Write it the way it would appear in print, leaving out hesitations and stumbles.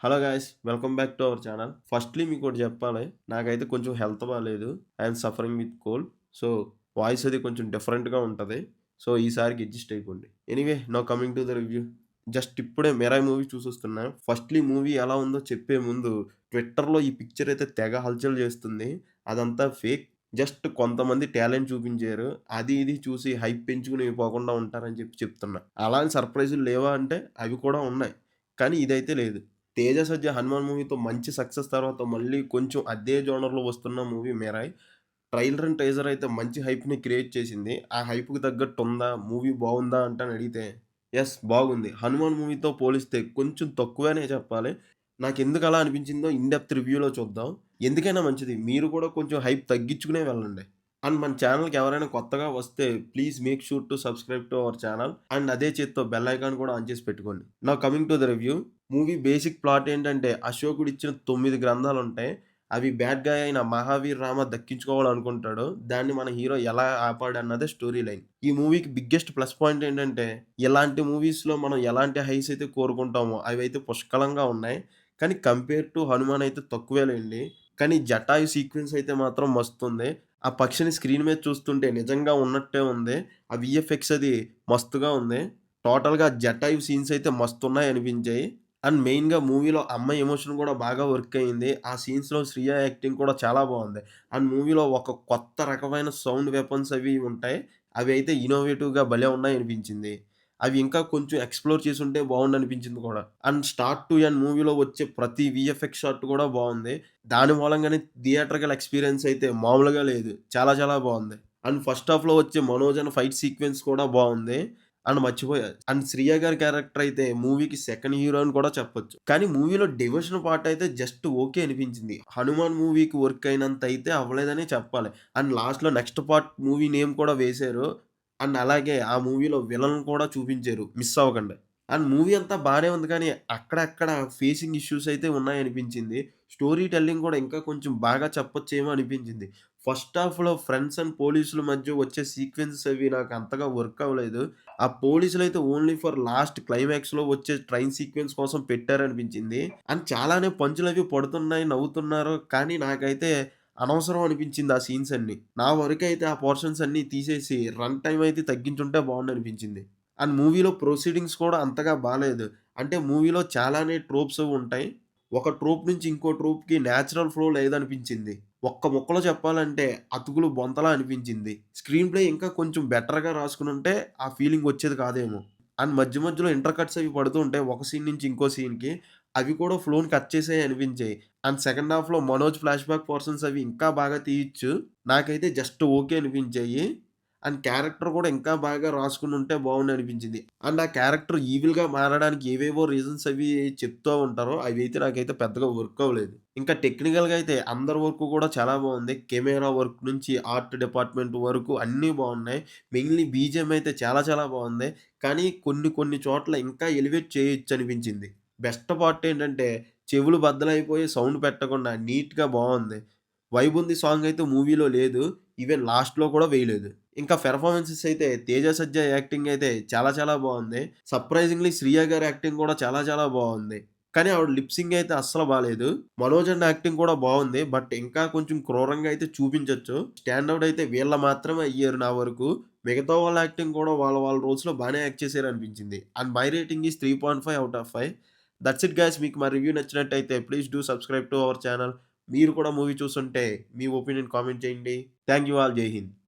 Hello guys welcome back to our channel. Firstly మీకు ఒకటి చెప్పాలి, నాకైతే కొంచెం హెల్త్ బాగాలేదు. I'm suffering with cold. So voice అది కొంచెం డిఫరెంట్గా ఉంటుంది. సో ఈసారికి అడ్జస్ట్ అయిపోండి. Anyway now coming to the review. Just ఇప్పుడే మెరాయ్ మూవీ చూసొస్తున్నా. ఫస్ట్లీ మూవీ ఎలా ఉందో చెప్పే ముందు, ట్విట్టర్లో ఈ పిక్చర్ అయితే తెగ హల్చల్ చేస్తుంది. అదంతా ఫేక్. జస్ట్ కొంతమంది టాలెంట్ చూపించారు. అది ఇది చూసి హైప్ పెంచుకుని పోకుండా ఉంటారని చెప్తున్నా. అలాంటి సర్ప్రైజులు లేవా అంటే అవి కూడా ఉన్నాయి. కానీ ఇదైతే లేదు. 'తేజ సజ్జ హనుమాన్' మూవీతో మంచి సక్సెస్ తర్వాత మళ్ళీ కొంచెం అదే జోనర్‌లో వస్తున్న movie 'Mirai'. Trailer and teaser అయితే మంచి హైప్‌ని క్రియేట్ చేసింది. ఆ హైప్‌కి తగ్గట్టు ఉందా? మూవీ బావుందా అంటే అని అడిగితే యెస్ బాగుంది. 'హనుమాన్' మూవీతో పోలిస్తే కొంచెం తక్కువనే చెప్పాలి. నాకెందుకు అలా అనిపించిందో ఇన్ డెప్త్ రివ్యూలో చూద్దాం. ఎందుకైనా మంచిది మీరు కూడా కొంచెం హైప్ తగ్గించుకునే వెళ్ళండి. అండ్ మన ఛానెల్‌కి ఎవరైనా కొత్తగా వస్తే please make sure to subscribe to our channel. And అదే చేత్తో బెల్ ఐకాన్ కూడా ఆన్ చేసి పెట్టుకోండి. Now coming to the review. Movie basic plot ఏంటంటే అశోకుడు ఇచ్చిన 9 గ్రంథాలుంటాయి. అవి బ్యాడ్ గాయ్ అయిన మహావీర్ రామ దక్కించుకోవాలనుకుంటాడు. దాన్ని మన హీరో ఎలా ఆపాడన్నదే స్టోరీ లైన్. ఈ మూవీకి బిగ్గెస్ట్ ప్లస్ పాయింట్ ఏంటంటే, ఇలాంటి మూవీస్‌లో మనం ఎలాంటి హైస్ అయితే కోరుకుంటామో అవైతే పుష్కలంగా ఉన్నాయి. కానీ కంపేర్ టు 'హనుమాన్' అయితే తక్కువేలెండి. కానీ 'జటాయు' సీక్వెన్స్ అయితే మాత్రం మస్తుంది. ఆ పక్షిని స్క్రీన్ మీద చూస్తుంటే నిజంగా ఉన్నట్టే ఉంది. ఆ వీఎఫ్ఎక్స్ అది మస్తుగా ఉంది. టోటల్‌గా 'జటాయు' సీన్స్ అయితే మస్తున్నాయనిపించాయి. అండ్ మెయిన్‌గా మూవీలో అమ్మాయి ఎమోషన్ కూడా బాగా వర్క్ అయింది. ఆ సీన్స్‌లో శ్రియ యాక్టింగ్ కూడా చాలా బావుంది. అండ్ మూవీలో ఒక కొత్త రకమైన సౌండ్ వెపన్స్ అవి ఉంటాయి. అవి అయితే ఇన్నోవేటివ్‌గా భలే ఉన్నాయనిపించింది. అవి ఇంకా కొంచెం ఎక్స్‌ప్లోర్ చేసుంటే బావుండనిపించింది కూడా. అండ్ స్టార్ట్ టు ఎండ్ మూవీలో వచ్చే ప్రతి వీఎఫ్ఎక్స్ షాట్ కూడా బావుంది. దాని మూలంగానే థియేట్రికల్ ఎక్స్‌పీరియన్స్ అయితే మామూలుగా లేదు. చాలా చాలా బావుంది. అండ్ ఫస్ట్ హాఫ్‌లో వచ్చే మనోజ్ అన్న ఫైట్ సీక్వెన్స్ కూడా బావుంది. అండ్ మర్చిపోయా. అండ్ 'శ్రియ' గారి క్యారెక్టర్ అయితే మూవీకి సెకండ్ హీరో అని కూడా చెప్పొచ్చు. కానీ మూవీలో డివోషన్ పార్ట్ అయితే జస్ట్ ఓకే అనిపించింది. 'హనుమాన్' మూవీకి వర్క్ అయినంత అయితే అవ్వలేదనే చెప్పాలి. అండ్ లాస్ట్‌లో నెక్స్ట్ పార్ట్ మూవీ నేమ్ కూడా వేశారు. అండ్ అలాగే ఆ మూవీలో విలన్ కూడా చూపించారు మిస్ అవ్వకండి. అండ్ మూవీ అంతా బానే ఉంది కానీ అక్కడక్కడ ఫేసింగ్ ఇష్యూస్ అయితే ఉన్నాయనిపించింది. స్టోరీ టెల్లింగ్ కూడా ఇంకా కొంచెం బాగా చెప్పొచ్చేమో అనిపించింది. ఫస్ట్ హాఫ్‌లో ఫ్రెండ్స్ అండ్ పోలీసుల మధ్య వచ్చే సీక్వెన్సెస్ అవి నాకు అంతగా వర్క్ అవ్వలేదు. ఆ పోలీసులైతే ఓన్లీ ఫర్ లాస్ట్ క్లైమాక్స్‌లో వచ్చే ట్రైన్ సీక్వెన్స్ కోసం పెట్టారనిపించింది. అండ్ చాలానే పంచులవి పడుతున్నాయి, నవ్వుతున్నారు. కానీ నాకైతే అనవసరం అనిపించింది ఆ సీన్స్ అన్నీ. నా వరకైతే ఆ పోర్షన్స్ అన్నీ తీసేసి రన్ టైమ్ అయితే తగ్గించుంటే బావుండనిపించింది. అండ్ మూవీలో ప్రొసీడింగ్స్ కూడా అంతగా బాలేదు. అంటే మూవీలో చాలానే ట్రోప్స్ ఉంటాయి. ఒక ట్రోప్ నుంచి ఇంకో ట్రోప్‌కి నేచురల్ ఫ్లో లేదనిపించింది. ఒక్క ముక్కలో చెప్పాలంటే అతుకులు బొంతలా అనిపించింది. స్క్రీన్ ప్లే ఇంకా కొంచెం బెటర్‌గా రాసుకునుంటే ఆ ఫీలింగ్ వచ్చేది కాదేమో! అండ్ మధ్య మధ్యలో ఇంటర్ కట్స్ అవి పడుతూ ఉంటాయి. ఒక సీన్ నుంచి ఇంకో సీన్‌కి. అవి కూడా ఫ్లోని కట్ చేసాయి అనిపించాయి. అండ్ సెకండ్ హాఫ్‌లో మనోజ్ ఫ్లాష్‌బ్యాక్ పోర్షన్స్ అవి ఇంకా బాగా తీయొచ్చు. నాకైతే జస్ట్ ఓకే అనిపించాయి. అండ్ క్యారెక్టర్ కూడా ఇంకా బాగా రాసుకునుంటే బావుండనిపించింది. అండ్ ఆ క్యారెక్టర్ ఈవిల్‌గా మారడానికి ఏవేవో రీజన్స్ అవి చెప్తూ ఉంటారు. అవైతే నాకైతే పెద్దగా వర్క్ అవ్వలేదు. ఇంకా టెక్నికల్‌గా అయితే అందరి వర్క్ కూడా చాలా బావుంది. కెమెరా వర్క్ నుంచి ఆర్ట్ డిపార్ట్‌మెంట్ వరకు అన్నీ బావున్నాయి. మెయిన్‌లీ బీజీఎం అయితే చాలా చాలా బావుంది. కానీ కొన్ని కొన్ని చోట్ల ఇంకా ఎలివేట్ చేయొచ్చనిపించింది. బెస్ట్ పార్ట్ ఏంటంటే చెవులు బద్దలైపోయి సౌండ్ పెట్టకుండా నీట్‌గా బావుంది. 'వైబుంది' సాంగ్ అయితే మూవీలో లేదు. ఈవెన్ లాస్ట్‌లో కూడా వేయలేదు. ఇంకా పెర్ఫార్మన్సెస్ అయితే 'తేజ సజ్జా' యాక్టింగ్ అయితే చాలా చాలా బావుంది. సర్ప్రైజింగ్‌లీ 'శ్రియ' గారి యాక్టింగ్ కూడా చాలా చాలా బావుంది. కానీ ఆవిడ లిప్ సింగ్ అయితే అస్సలు బాలేదు. 'మనోజ్' అన్న యాక్టింగ్ కూడా బావుంది. బట్ ఇంకా కొంచెం క్రూరంగా అయితే చూపించొచ్చు. స్టాండ్ ఔట్ అయితే వీళ్ళు మాత్రమే అయ్యారు నా వరకు. మిగతా వాళ్ళ యాక్టింగ్ కూడా వాళ్ళ వాళ్ళ రోల్స్‌లో బానే యాక్ట్ చేశారనిపించింది. And my rating is 3.5 out of 5. That's it guys. మీకు మా రివ్యూ నచ్చినట్టయితే please do subscribe to our channel. మీరు కూడా మూవీ చూసుంటే మీ ఒపీనియన్ కామెంట్ చేయండి. Thank you all. జై హింద్.